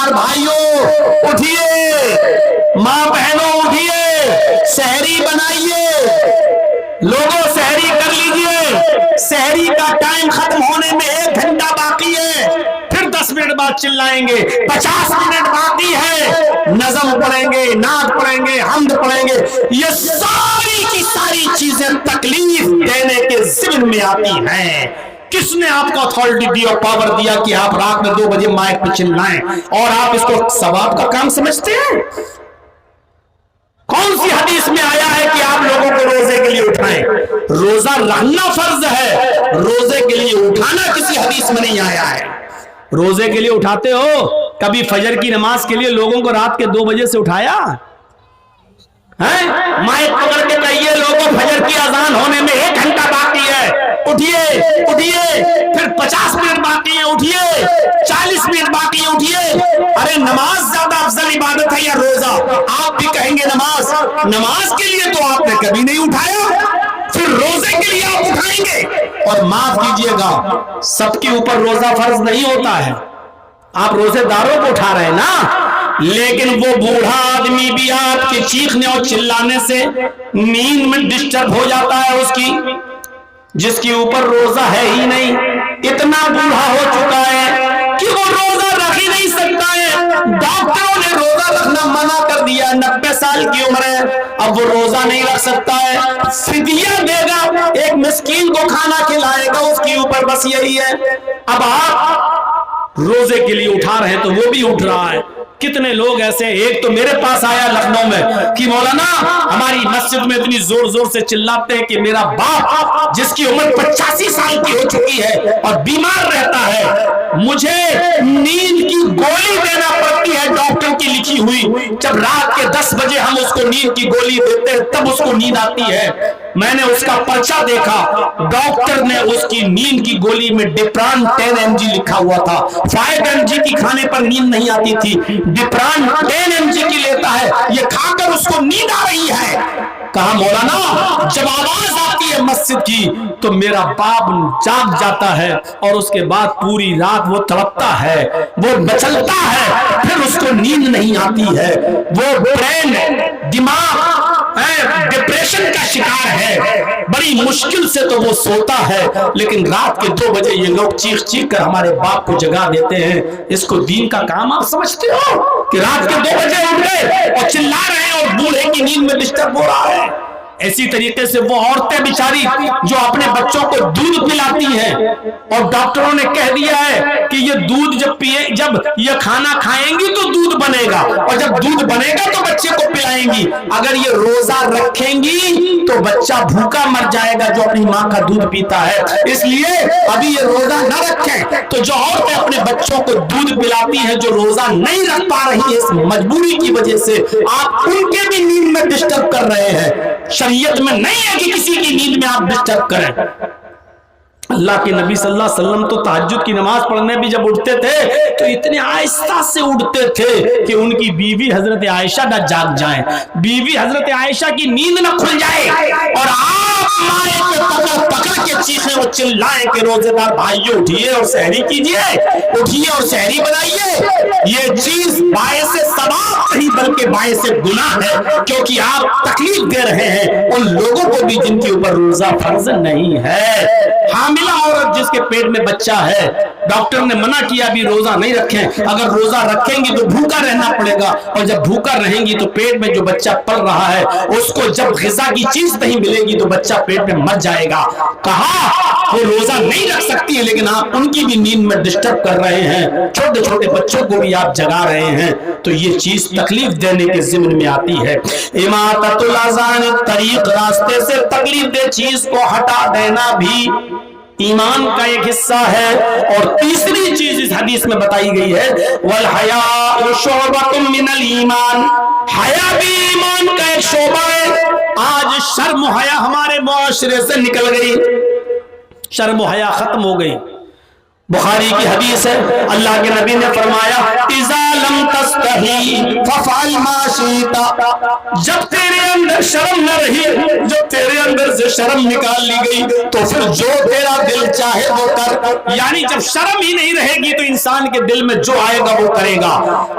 रोजेदार भाइयों उठिए, माँ बहनों उठिए, सहरी बनाइए, लोगों सहरी कर लीजिए। सहरी का टाइम खत्म होने में 1 घंटा बाकी है, फिर 10 मिनट बाद चिल्लाएंगे, 50 मिनट बाकी है, नज़म पढ़ेंगे, नात पढ़ेंगे, हम्द पढ़ेंगे। ये सारी की सारी चीजें तकलीफ देने के ज़िम्न में आती हैं। किसने आपको अथॉरिटी दी और पावर दिया कि आप रात में 2 बजे माइक पे चिल्लाएं और आप इसको सवाब का काम समझते हैं? कौन सी हदीस में आया है कि आप लोगों को रोजे के लिए उठाएं? रोजा रखना फर्ज है, रोजे के लिए उठाना किसी हदीस में नहीं आया है। रोजे के लिए उठाते हो? कभी फजर की नमाज के लिए लोगों को रात के 2 बजे से उठाया है? माइक पकड़ के कहिए लोगों, फजर की अजान होने में 1 घंटा बाकी है, उठिए उठिए, फिर 50 मिनट बाकी है, उठिए, 40 मिनट बाकी है, उठिए। अरे नमाज ज्यादा अफजल इबादत है या रोजा? आप भी कहेंगे नमाज, नमाज के लिए तो आपने कभी नहीं उठाया, फिर रोजे के लिए आप उठाएंगे? और माफ कीजिएगा, सबके ऊपर रोजा फर्ज नहीं होता है। आप रोजेदारों को उठा रहे हैं ना, लेकिन वो बूढ़ा आदमी भी आपके चीखने और चिल्लाने से नींद में डिस्टर्ब हो जाता है उसकी, जिसके ऊपर रोजा है ही नहीं, इतना बूढ़ा हो चुका है कि वो रोजा रख ही नहीं सकता है। डॉक्टरों ने रोजा रखना मना कर दिया, 90 साल की उम्र है, अब वो रोजा नहीं रख सकता है, फिदिया देगा, एक मिस्कीन को खाना खिलाएगा, उसके ऊपर बस यही है। अब आप रोजे के लिए उठा रहे हैं तो वो भी उठ रहा है। कितने लोग ऐसे, एक तो मेरे पास आया लखनऊ में कि मौलाना हमारी मस्जिद में इतनी जोर जोर से चिल्लाते हैं कि मेरा बाप जिसकी उम्र 85 साल की हो चुकी है और बीमार रहता है, मुझे नींद की गोली देना पड़ती है डॉक्टर की लिखी हुई। जब रात के 10 बजे हम उसको नींद की गोली देते हैं तब उसको नींद आती है। मैंने उसका पर्चा देखा, डॉक्टर ने उसकी नींद की गोली में डिप्रान 10 mg लिखा हुआ था। 5 mg की खाने पर नींद नहीं आती थी, डिप्रान 10 mg की लेता है, ये खाकर उसको नींद आ रही है। कहा मौलाना जब आवाज आती है मस्जिद की तो मेरा बाप जाग जाता है और उसके बाद पूरी रात वो तड़पता है, वो मचलता है, फिर उसको नींद नहीं आती है, वो ब्रेन दिमाग डिप्रेशन का शिकार है, बड़ी मुश्किल से तो वो सोता है। लेकिन रात के 2 बजे ये लोग चीख चीख कर हमारे बाप को जगा देते हैं। इसको दीन का काम आप समझते हो कि रात के 2 बजे उठ गए और चिल्ला रहे हैं और बूढ़े की नींद में डिस्टर्ब हो रहा है? ऐसी तरीके से वो औरतें बेचारी जो अपने बच्चों को दूध पिलाती हैं और डॉक्टरों ने कह दिया है कि ये दूध जब पिए, जब ये खाना खाएंगी तो दूध बनेगा और जब दूध बनेगा तो बच्चे को पिलाएंगी। अगर ये रोजा रखेंगी तो बच्चा भूखा मर जाएगा जो अपनी माँ का दूध पीता है। इसलिए अभी ये रोजा न रखें। तो जो औरतें अपने बच्चों को दूध पिलाती हैं, जो रोजा नहीं रख पा रही है इस मजबूरी की वजह से, आप उनके भी नींद में डिस्टर्ब कर रहे हैं। शरीयत में नहीं है कि किसी की नींद में आप डिस्टर्ब करें। अल्लाह के नबी सल्लल्लाहु अलैहि वसल्लम तो तहज्जुद की नमाज पढ़ने भी जब उठते थे तो इतने आहिस्ता से उठते थे कि उनकी बीवी हजरत आयशा न जाग जाए, बीवी हजरत आयशा की नींद न खुल जाए और आप मारे के पकड़ पकड़ के चीखें और चिल्लाएं कि रोजेदार भाइयों उठिए और सहरी कीजिए, उठिए और सहरी बनाइए। ये चीज बायसे सवाब नहीं बल्कि बायसे गुनाह है, क्योंकि आप तकलीफ दे रहे हैं उन लोगों को भी जिनके ऊपर रोजा फर्ज नहीं है। हामिला औरत जिसके पेट में बच्चा है, डॉक्टर ने मना किया भी रोजा नहीं रखें, अगर रोजा रखेंगी तो भूखा रहना पड़ेगा और जब भूखा रहेंगी तो पेट में जो बच्चा पल रहा है उसको जब ग़िज़ा की चीज नहीं मिलेगी तो बच्चा पेट में मर जाएगा। कहा वो रोजा नहीं रख सकती है, लेकिन आप उनकी भी नींद में डिस्टर्ब कर रहे हैं, छोटे छोटे बच्चों को भी आप जगा रहे हैं, तो ये चीज तकलीफ देने के ज़िम्न में आती है। इमाततुल अज़ान तरीक, रास्ते से तकलीफ दे चीज को हटा देना भी ईमान का एक हिस्सा है। और तीसरी चीज इस हदीस में बताई गई है, वल हया शुअबतुम मिनल ईमान, हया भी ईमान का एक शोबा है। आज शर्म हया हमारे मुआशरे से निकल गई, शर्म हया खत्म हो गई। बुखारी की हदीस है, अल्लाह के नबी ने फरमाया इज़ा लम तस्तही फफअल मा شئت, جب تیرے اندر شرم نہ رہی, جب تیرے اندر سے شرم نکال لی گئی تو پھر جو تیرا دل چاہے وہ کر. یعنی جب شرم ہی نہیں رہے گی تو انسان کے دل میں جو آئے گا وہ کرے گا,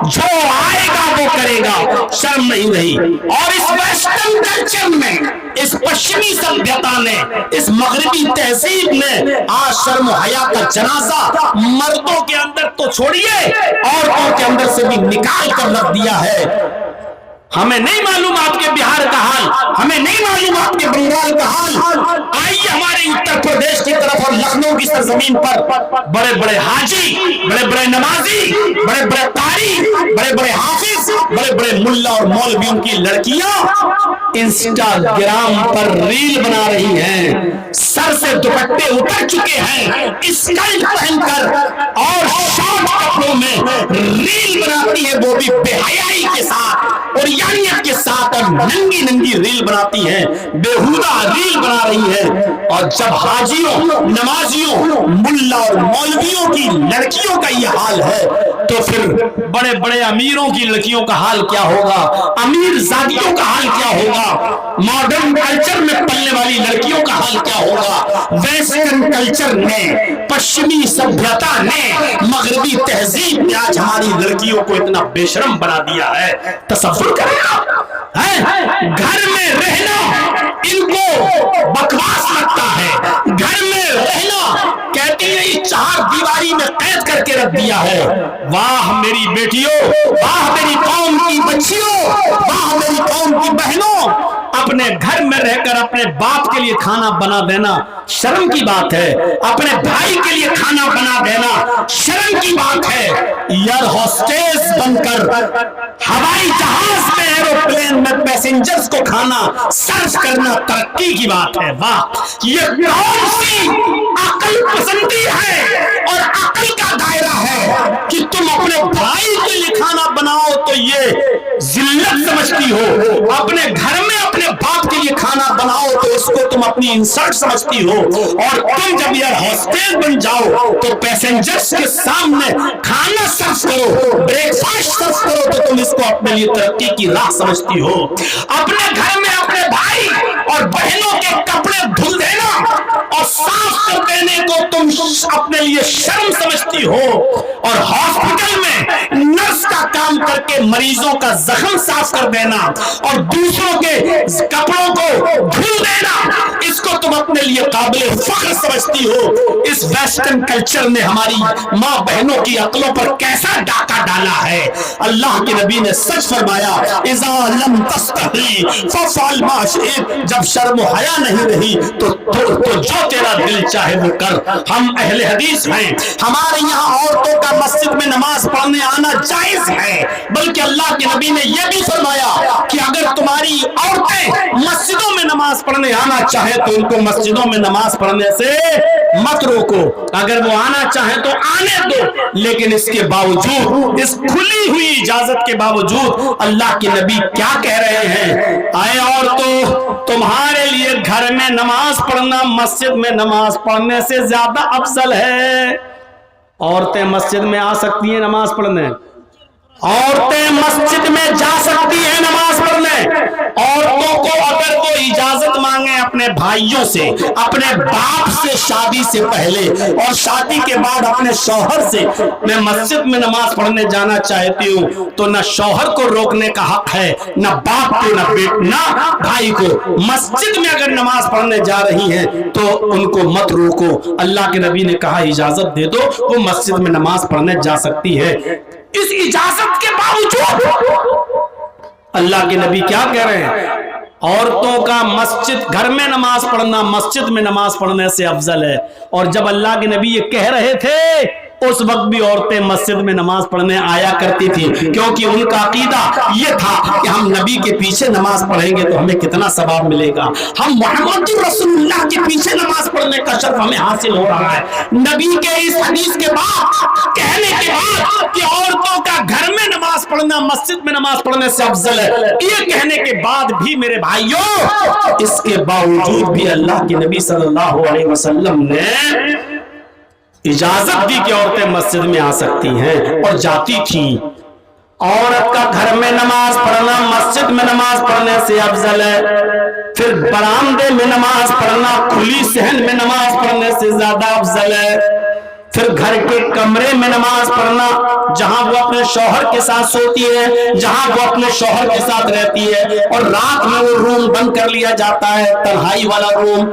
جو آئے گا وہ کرے گا. شرم نہیں رہی. اور اس ویسٹرن کلچر میں, اس پشچمی سبھیتا نے, اس مغربی تہذیب نے آج شرم و حیا کا جنازہ مردوں کے اندر تو چھوڑیے عورتوں کے اندر سے بھی نکال کر رکھ دیا ہے. ہمیں نہیں معلوم آپ کے بہار کا حال, ہمیں نہیں معلوم آپ کے بنگال کا حال. آئیے ہمارے اتر پردیش کی طرف اور لکھنؤ کی سرزمین پر بڑے بڑے حاجی, بڑے بڑے نمازی, بڑے بڑے قاری, بڑے بڑے حافظ, بڑے بڑے ملا اور مولویوں کی لڑکیاں انسٹاگرام پر ریل بنا رہی ہیں, سر سے دوپٹے اتر چکے ہیں, اسکرٹ پہن کر اور شارٹ کپڑوں میں ریل بناتی ہے, وہ بھی بے حیائی کے ساتھ اور یانیت کے ساتھ, اور ننگی ننگی ریل بناتی ہیں, بےہودہ ریل بنا رہی ہیں. اور جب حاجیوں, نمازیوں, ملا اور مولویوں کی لڑکیوں کا یہ حال ہے تو پھر بڑے بڑے امیروں کی لڑکیوں کا حال کیا ہوگا, امیر زادیوں کا حال کیا ہوگا, ماڈرن کلچر میں پلنے والی لڑکیوں کا حال کیا ہوگا. ویسٹرن کلچر نے, پشچمی سبھیتا نے, مغربی تہذیب نے آج ہماری لڑکیوں کو اتنا بے شرم بنا دیا ہے. تصور کریں آپ, گھر میں رہنا ان کو بکواس لگتا ہے, گھر میں رہنا کہتی ہیں چار دیواری میں قید کر کے رکھ دیا ہے. واہ میری بیٹیوں, واہ میری قوم کی بچیوں, واہ میری قوم کی بہنوں, اپنے گھر میں رہ کر اپنے باپ کے لیے کھانا بنا دینا شرم کی بات ہے, اپنے بھائی کے لیے کھانا بنا دینا شرم کی بات ہے. ایئر ہوسٹس بن کر ہوائی جہاز میں, ایروپلین میں پیسنجرز کو کھانا سرو کرنا ترقی کی بات ہے. واہ, یہ کون سی عقل پسندی ہے اور عقل کا دائرہ ہے کہ تم اپنے بھائی کے لیے کھانا بناؤ تو یہ ذلت سمجھتی ہو, اپنے گھر میں اپنے باپ کے لیے کھانا بناؤ تو اس کو تم اپنی انسلٹ سمجھتی ہو, اور تم جب ایئر ہوسٹس بن جاؤ تو پیسنجرز کے سامنے کھانا سرو کرو, بریک فاسٹ سرو کرو تو تم اس کو اپنے لیے ترقی کی راہ سمجھتی ہو. اپنے گھر میں اپنے بھائی اور بہنوں کے کپڑے دھل دینا اور صاف کر دینے کو تم اپنے لیے شرم سمجھتی ہو, اور ہاسپٹل میں نرس کا کام کر کے مریضوں کا زخم صاف کر دینا اور دوسروں کے کپڑوں کو دھل دینا, اس کو تم اپنے لیے قابل فخر سمجھتی ہو. اس ویسٹرن کلچر نے ہماری ماں بہنوں کی عقلوں پر کیسا ڈاکہ ڈالا ہے. اللہ کے نبی نے سچ فرمایا, اذا لم تستحی فافعل ما شئت, جب شرم و حیا نہیں رہی تو جو تیرا دل چاہے وہ کر. ہم اہل حدیث ہیں, ہمارے یہاں عورتوں کا مسجد میں نماز پڑھنے آنا جائز ہے, بلکہ اللہ کے نبی نے یہ بھی فرمایا کہ اگر تمہاری عورتیں مسجدوں میں نماز پڑھنے آنا چاہے تو ان کو مسجدوں میں نماز پڑھنے سے مت روکو, اگر وہ آنا چاہیں تو آنے دو, لیکن اس کے باوجود, اس کھلی ہوئی اجازت کے باوجود اللہ کے نبی کیا کہہ رہے ہیں, اے عورتوں تمہارے لیے گھر میں نماز پڑھنا مسجد میں نماز پڑھنے سے زیادہ افضل ہے. عورتیں مسجد میں آ سکتی ہیں نماز پڑھنے, عورتیں مسجد میں جا سکتی ہیں نماز پڑھنے. عورتوں کو اگر وہ اجازت مانگے اپنے بھائیوں سے, اپنے باپ سے شادی سے پہلے اور شادی کے بعد اپنے شوہر سے, میں مسجد میں نماز پڑھنے جانا چاہتی ہوں, تو نہ شوہر کو روکنے کا حق ہے, نہ باپ کو, نہ بھائی کو. مسجد میں اگر نماز پڑھنے جا رہی ہیں تو ان کو مت روکو. اللہ کے نبی نے کہا اجازت دے دو, وہ مسجد میں نماز پڑھنے جا سکتی ہے. اس اجازت کے باوجود اللہ کے نبی کیا کہہ رہے ہیں, عورتوں کا مسجد, گھر میں نماز پڑھنا مسجد میں نماز پڑھنے سے افضل ہے. اور جب اللہ کے نبی یہ کہہ رہے تھے اس وقت بھی عورتیں مسجد میں نماز پڑھنے آیا کرتی تھی, کیونکہ ان کا عقیدہ یہ تھا کہ ہم نبی کے پیچھے نماز پڑھیں گے تو ہمیں کتنا ثواب ملے گا, ہم محمد رسول اللہ کے پیچھے نماز پڑھنے کا شرف ہمیں حاصل ہو رہا ہے. نبی کے اس حدیث کے بعد, کہنے کے بعد کہ عورتوں کا گھر میں نماز پڑھنا مسجد میں نماز پڑھنے سے افضل ہے, یہ کہنے کے بعد بھی میرے بھائیوں, اس کے باوجود بھی اللہ کے نبی صلی اللہ علیہ وسلم نے اجازت دی کہ عورتیں مسجد میں آ سکتی ہیں اور جاتی تھیں. عورت کا گھر میں نماز پڑھنا مسجد میں نماز پڑھنے سے افضل ہے، پھر برآمدے میں نماز پڑھنا کھلی صحن میں نماز پڑھنے سے زیادہ افضل ہے، پھر گھر کے کمرے میں نماز پڑھنا جہاں وہ اپنے شوہر کے ساتھ سوتی ہے، جہاں وہ اپنے شوہر کے ساتھ رہتی ہے، اور رات میں وہ روم بند کر لیا جاتا ہے، تنہائی والا روم،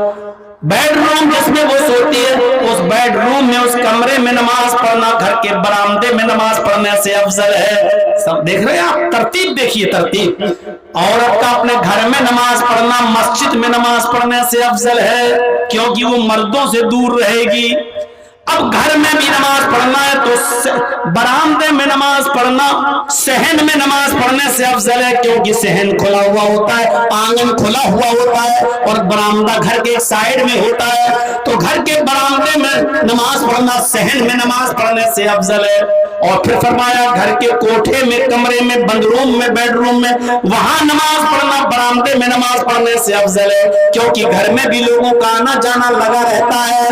بیڈ روم جس میں وہ سوتی ہے، اس بیڈ روم میں اس کمرے میں نماز پڑھنا گھر کے برآمدے میں نماز پڑھنے سے افضل ہے۔ سب دیکھ رہے ہیں آپ؟ ترتیب دیکھیے، ترتیب۔ عورت کا اپنے گھر میں نماز پڑھنا مسجد میں نماز پڑھنے سے افضل ہے، کیونکہ وہ مردوں سے دور رہے گی۔ اب گھر میں بھی نماز پڑھنا ہے تو برآمدے میں نماز پڑھنا صحن میں نماز پڑھنے سے افضل ہے، کیونکہ صحن کھلا ہوا ہوتا ہے، آنگن کھلا ہوا ہوتا ہے، اور برآمدہ گھر کے ایک سائیڈ میں ہوتا ہے، تو گھر کے برآمدے میں نماز پڑھنا صحن میں نماز پڑھنے سے افضل ہے۔ اور پھر فرمایا گھر کے کوٹھے میں، کمرے میں، بند روم میں، بیڈ روم میں، وہاں نماز پڑھنا برآمدے میں نماز پڑھنے سے افضل ہے، کیونکہ گھر میں بھی لوگوں کا آنا جانا لگا رہتا ہے،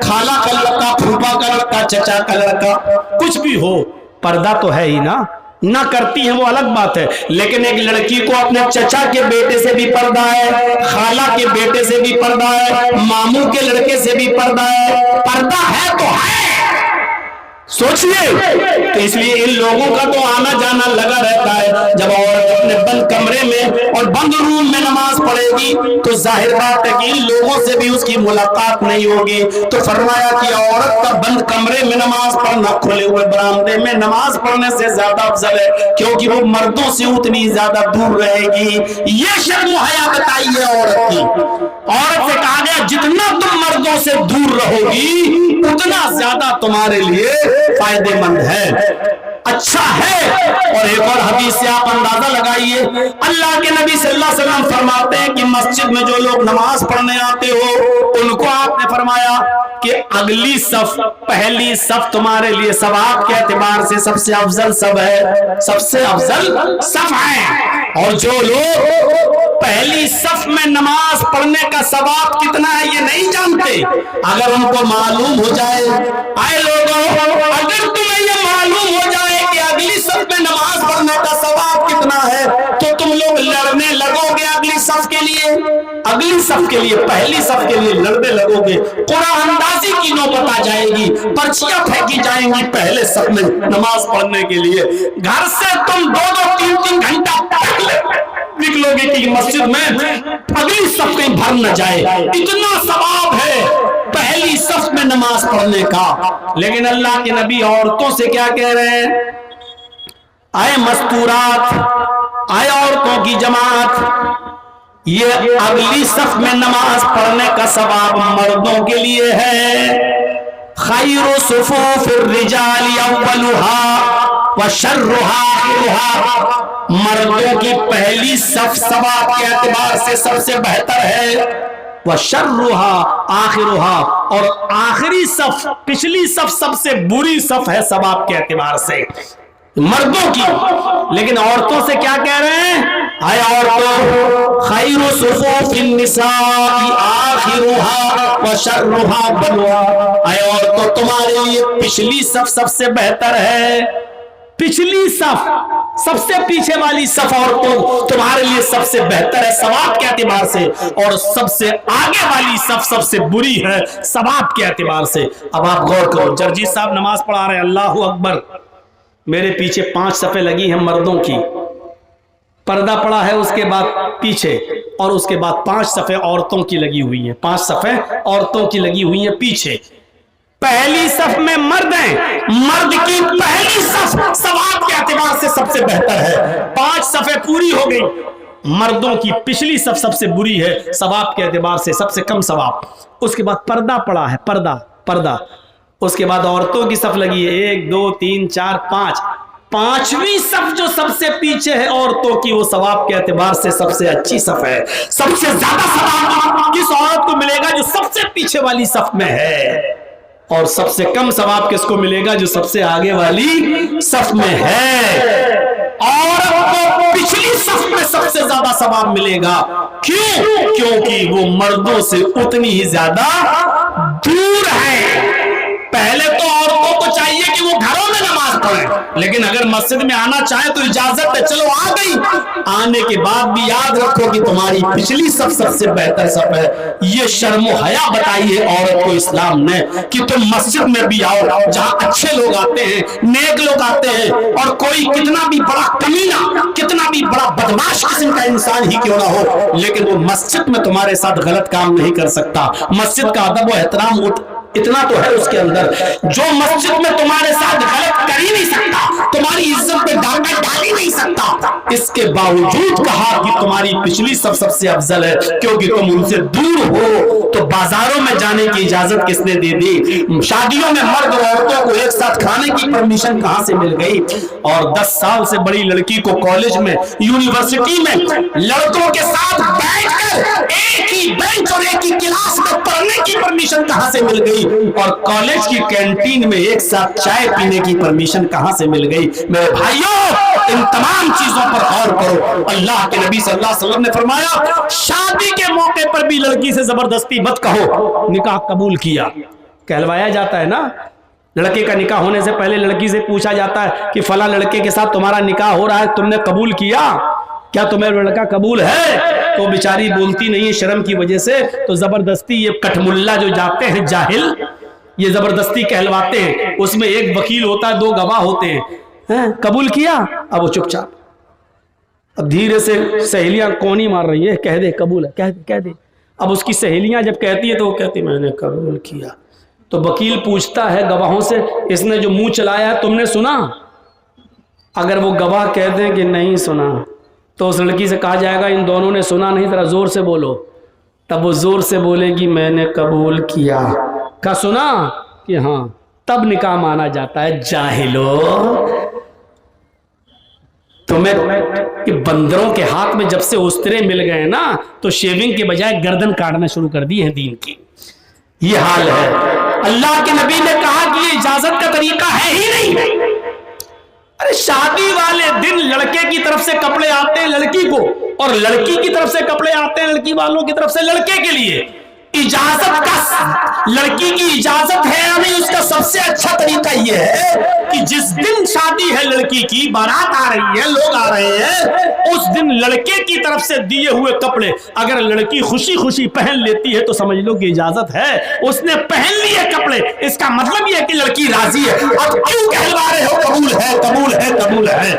خالہ کا لڑکا، پھوپھا کا لڑکا، چچا کا لڑکا، کچھ بھی ہو، پردہ تو ہے ہی نا، نہ کرتی ہیں وہ الگ بات ہے، لیکن ایک لڑکی کو اپنے چچا کے بیٹے سے بھی پردہ ہے، خالہ کے بیٹے سے بھی پردہ ہے، ماموں کے لڑکے سے بھی پردہ ہے، پردہ ہے تو ہے، سوچئے۔ تو اس لیے ان لوگوں کا تو آنا جانا لگا رہتا ہے۔ جب عورت اپنے بند کمرے میں اور بند روم میں نماز پڑھے گی تو ظاہر بات ہے کہ ان لوگوں سے بھی اس کی ملاقات نہیں ہوگی۔ تو فرمایا کہ عورت کا بند کمرے میں نماز پڑھنا کھلے ہوئے برآمدے میں نماز پڑھنے سے زیادہ افضل ہے، کیونکہ وہ مردوں سے اتنی زیادہ دور رہے گی۔ یہ شرم و حیا بتائیے عورت کی۔ عورت سے کہا گیا جتنا تم مردوں سے دور رہو گی اتنا زیادہ تمہارے لیے فائدے مند ہے، اچھا ہے۔ اور ایک اور حدیث سے آپ اندازہ لگائیے، اللہ کے نبی صلی اللہ علیہ وسلم فرماتے ہیں کہ مسجد میں جو لوگ نماز پڑھنے آتے ہو ان کو آپ نے فرمایا کہ اگلی صف، پہلی صف تمہارے لیے ثواب کے اعتبار سے سب سے افضل صف ہے، سب سے افضل صف ہے۔ اور جو لوگ پہلی صف میں نماز پڑھنے کا ثواب کتنا ہے یہ نہیں جانتے، اگر ان کو معلوم ہو جائے، آئے لوگوں اگر تمہیں یہ معلوم ہو جائے کہ اگلی صف میں نماز پڑھنے کا ثواب کتنا ہے تو تم لوگ لڑنے لگو گے اگلی صف کے لیے، اگلی صف کے لیے، پہلی صف کے لیے لڑنے لگو گے، قرآن اندازی کی نوبت آ جائے گی، پرچیاں پھینکی جائیں گی پہلے صف میں نماز پڑھنے کے لیے۔ گھر سے تم 2-3 گھنٹہ پہلے نکلو گے کہ مسجد میں اگلی صف کہیں بھر نہ جائے، اتنا ثواب ہے پہلی صف میں نماز پڑھنے کا۔ لیکن اللہ کے نبی عورتوں سے کیا کہہ رہے ہیں؟ آئے مستورات، آئے عورتوں کی جماعت، یہ اگلی صف میں نماز پڑھنے کا ثواب مردوں کے لیے ہے۔ خیر صفوف الرجال اولها وشرها آخرها، مردوں کی پہلی صف ثواب کے اعتبار سے سب سے بہتر ہے، وشرها آخرها، اور آخری صف، پچھلی صف سب سے بری صف ہے ثواب کے اعتبار سے مردوں کی۔ لیکن عورتوں سے کیا کہہ رہے ہیں؟ اے عورتوں، خیر صفوف النساء آخرها وشرها بلوا، اے عورتوں تمہارے لیے پچھلی صف سب سے بہتر ہے، پچھلی صف، سب سے پیچھے والی صف عورتوں تمہارے لیے سب سے بہتر ہے ثواب کے اعتبار سے، اور سب سے آگے والی صف سب سے بری ہے ثواب کے اعتبار سے۔ اب آپ غور کرو، جرجی صاحب نماز پڑھا رہے ہیں، اللہ اکبر، میرے پیچھے 5 صفیں لگی ہیں مردوں کی، پردہ پڑا ہے اس کے بعد پیچھے، اور اس کے بعد 5 صفیں عورتوں کی لگی ہوئی ہیں، 5 صفیں عورتوں کی لگی ہوئی ہیں پیچھے۔ پہلی صف میں مرد ہیں، مرد کی پہلی صف ثواب کے اعتبار سے سب سے بہتر ہے، 5 صفیں پوری ہو گئی۔ مردوں کی پچھلی صف سب سے بری ہے ثواب کے اعتبار سے، سب سے کم ثواب۔ اس کے بعد پردہ پڑا ہے، پردہ، اس کے بعد عورتوں کی صف لگی ہے، 1 2 3 4 5، 5ویں صف جو سب سے پیچھے ہے عورتوں کی، وہ ثواب کے اعتبار سے سب سے اچھی صف ہے۔ سب سے زیادہ ثواب کس عورت کو ملے گا جو سب سے پیچھے والی صف میں ہے، اور سب سے کم ثواب کس کو ملے گا جو سب سے آگے والی صف میں ہے۔ عورت کو پچھلی صف میں سب سے زیادہ ثواب ملے گا، کیوں؟ کیونکہ وہ مردوں سے اتنی ہی زیادہ دور ہے۔ پہلے تو عورتوں کو چاہیے کہ وہ گھروں میں نماز पढ़ें, लेकिन अगर मस्जिद में आना चाहे तो इजाजत है, चलो आ गई। आने के बाद भी याद रखो कि तुम्हारी पिछली सब सबसे बेहतर सब है। ये शर्म हया बताई है औरत को इस्लाम ने कि तुम मस्जिद में भी आओ जहां अच्छे लोग आते हैं, नेक लोग आते हैं, और कोई कितना भी बड़ा कमीना, कितना भी बड़ा बदमाश किस्म का इंसान ही क्यों ना हो, लेकिन वो मस्जिद में तुम्हारे साथ गलत काम नहीं कर सकता। मस्जिद का अदब व एहतराम इतना तो है उसके अंदर, जो मस्जिद में तुम्हारे साथ गलत कर ही नहीं सकता, तुम्हारी इज्जत पे डाका डाल ही नहीं सकता, इसके बावजूद कहा कि तुम्हारी पिछली सब सबसे अफजल है क्योंकि तुम उनसे दूर हो। तो बाजारों में जाने की इजाजत किसने दे दी? शादियों में मर्द और औरतों को एक साथ खाने की परमिशन कहां से मिल गई? और 10 साल से बड़ी लड़की को कॉलेज में, यूनिवर्सिटी में लड़कों के साथ बैठकर एक ही बेंच और एक ही क्लास में पढ़ने की परमिशन कहां से मिल गई? और कॉलेज की कैंटीन में एक साथ चाय पीने की परमिशन कहां से मिल गई? मेरे भाइयों, इन तमाम चीजों पर गौर करो। अल्लाह के नबी सल्लल्लाहु अलैहि वसल्लम ने फरमाया, शादी के मौके पर भी लड़की से जबरदस्ती मत कहो निकाह कबूल किया। कहलवाया जाता है ना, लड़के का निकाह होने से पहले लड़की से पूछा जाता है कि फला लड़के के साथ तुम्हारा निकाह हो रहा है, तुमने कबूल किया क्या? तुम्हें लड़का कबूल है? तो बेचारी बोलती नहीं है शर्म की वजह से, तो जबरदस्ती ये कठमुल्ला जो जाते हैं जाहिल, ये जबरदस्ती कहलवाते हैं। उसमें एक वकील होता है, 2 गवाह होते हैं, कबूल किया? अब वो चुपचाप, अब धीरे से सहेलियां कोनी मार रही है, कह दे कबूल है, कह दे। अब उसकी सहेलियां जब कहती है तो वो कहती मैंने कबूल किया। तो वकील पूछता है गवाहों से, इसने जो मुंह चलाया है तुमने सुना? अगर वो गवाह कह दें कि नहीं सुना, तो उस लड़की से कहा जाएगा इन दोनों ने सुना नहीं, जरा जोर से बोलो। तब वो जोर से बोलेगी मैंने कबूल किया। क्या सुना? कि हाँ। तब निकाह माना जाता है। जाहिलो, तुम्हें कि बंदरों के हाथ में जब से उस्तरे मिल गए ना, तो शेविंग के बजाय गर्दन काटना शुरू कर दी है दीन की। ये हाल है। अल्लाह के नबी ने कहा कि ये इजाजत का तरीका है ही नहीं। अरे शादी वाले दिन लड़के की तरफ से कपड़े आते हैं लड़की को, और लड़की की तरफ से कपड़े आते हैं लड़की वालों की तरफ से लड़के के लिए। इजाजत का, लड़की की इजाजत है या नहीं, उसका सबसे अच्छा तरीका यह है कि जिस दिन शादी है लड़की की, बारात आ रही है, लोग आ रहे हैं, उस दिन लड़के की तरफ से दिए हुए कपड़े अगर लड़की खुशी खुशी पहन लेती है तो समझ लो कि इजाजत है, उसने पहन लिए कपड़े, इसका मतलब यह है कि लड़की राजी है। अब क्यों कहलवा रहे हो कबूल है कबूल है कबूल है,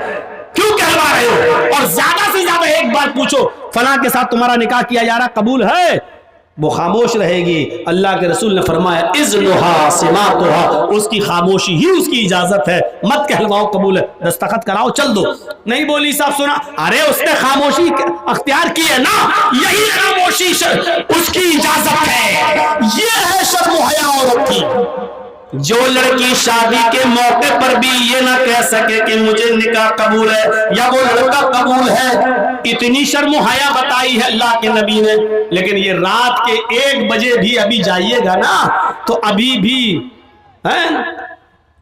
क्यों कहलवा रहे हो? और ज्यादा से ज्यादा एक बार पूछो फलां के साथ तुम्हारा निकाह किया जा रहा, कबूल है? वो खामोश रहेगी। अल्लाह के रसूल ने फरमाया इज़्नुहा सिमातुहा, उसकी खामोशी ही उसकी इजाजत है। मत कहलवाओ कबूल है, दस्तखत कराओ चल दो। नहीं बोली साहब सुना, अरे उसने खामोशी अख्तियार की है ना, यही खामोशी उसकी इजाजत है। ये है शर्म हया औरत की। जो लड़की शादी के मौके पर भी ये ना कह सके कि मुझे निकाह कबूल है या वो लड़का कबूल है, इतनी शर्म हया बताई है अल्लाह के नबी ने। लेकिन ये रात के 1 बजे भी अभी जाइएगा ना, तो अभी भी हैं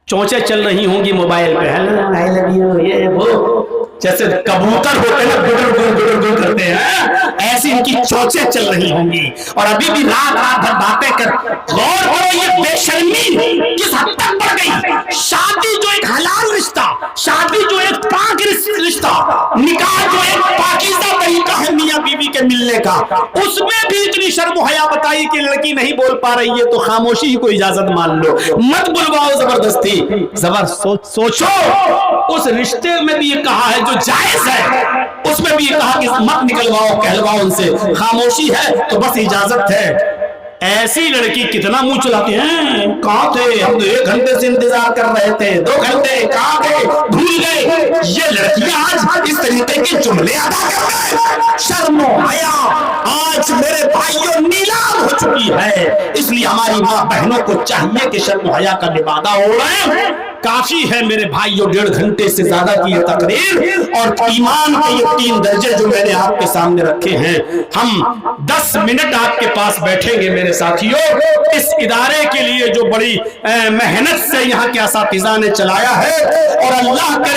चोंचे चल रही होंगी मोबाइल पे, हेलो आई लव यू, ये वो, जैसे कबूतर होते हैं गुड़ गुड़ करते हैं, ऐसी इनकी चोंचे चल रही होंगी। और अभी भी रात भर बातें कर। गौर करो ये बेशर्मी किस हद तक बढ़ गई। शादी जो एक हलाल रिश्ता, शादी जो एक पाक रिश्ता, निकाह जो एक पाकीज़ा तरीका है मियां बीवी के मिलने का, उसमें भी इतनी शर्म हया बताई कि लड़की नहीं बोल पा रही है तो खामोशी ही को इजाजत मान लो, मत बुलवाओ जबरदस्ती। सोचो उस रिश्ते में भी ये कहा है जो जायज है, उसमें भी ये कहा कि मत निकलवाओ कहलवाओ उनसे, खामोशी है तो बस इजाजत है। ऐसी लड़की कितना मुंह चलाती हैं, कहां थे हम तो 1 घंटे से इंतजार कर रहे थे, 2 घंटे कहां गए, भूल गए। ये लड़कियां आज इस तरीके के जुमले अदा कर रहे हैं। शर्म हया आज मेरे भाइयों नीलाम हो चुकी है। इसलिए हमारी माँ बहनों को चाहिए कि शर्म हया का लिबादा ओढ़े। काफी है मेरे भाइयों 1.5 घंटे से ज्यादा की ये तकरीर, और ईमान के ये 3 दर्जे जो मैंने आपके सामने रखे हैं। हम 10 मिनट आपके पास बैठेंगे मेरे साथियों, इस इदारे के लिए जो बड़ी मेहनत से यहाँ के असातिज़ा ने चलाया है, और अल्लाह करे